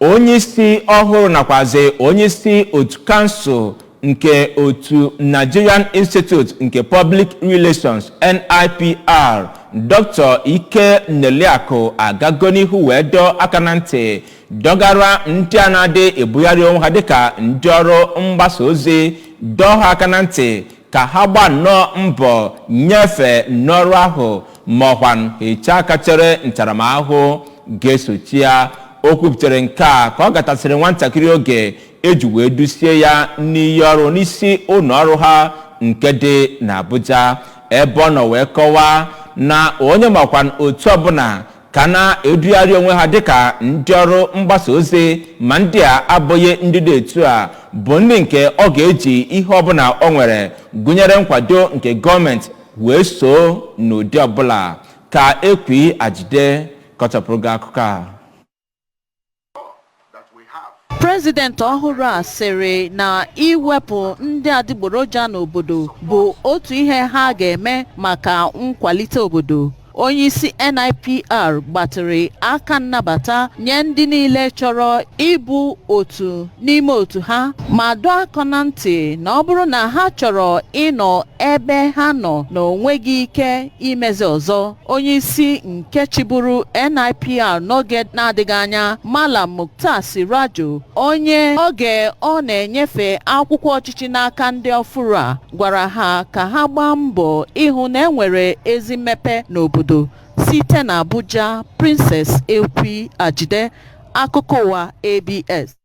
Onyeisi Ohuru nakwazi onyeisi otu kansụl nke otu Nigerian Institute nke Public Relations NIPR Dr. Ike Neliakụ agago n'ihu wee dọọ aka na ntị dọgara ndị a na-adị ebugharị onwe ha dịka ndị ọrụ mgbasa ozi dọọ ha aka na ntị ka ha gbaa nnọọ mbọ nyefee n'ọrụ ahụ ma ọkwa hichaa aka chere ntaramahụhụ ga-esochi ya. O kwuputere nke a ka ọ gatasịrị nwatakịrị oge eji wee dusie ya n'iyi ọrụ n'isi ụlọ ọrụ ha nke dị n'Abuja ebe ọ nọ wee kọwaa na onye makwa otu ọbụla ka na-edugharị onwe ha dịka ndị ọrụ mgbasa ozi ma ndị a abụghị ndị dị etu a bụ ndị nke ọ ga-eji ihe ọbụla ọ nwere gụnyere nkwado nke gọọmenti wee soo n'ụdị ọbụla ka Ekwi Ajide kọchapụrụ gị akụkọ a. President Ohuru a sịrị na iwepụ ndị adịgboroja n'obodo bụ otu ihe ha ga-eme maka nkwalite obodo. Onyeisi NIPR gbatịrị aka nnabata nye ndị niile chọrọ ịbụ otu n'ime otu ha ma dọọ aka na ntị na ọ bụrụ na ha chọrọ ịnọ ebe ha nọ na onweghị ike imezi ọzọ. Onyeisi nke chịburu NIPR n'oge na-adịghị anya Malam Muktar Sirajo, onye oge ọ na-enyefe akwụkwọ ọchịchị n'aka ndị ọfụrụ a, gwara ha ka ha gbaa mbọ ịhụ na enwere ezi mmepe n'obodo. Site na Abuja, Princess Ekwi Ajide, akụkọ ụwa ABS.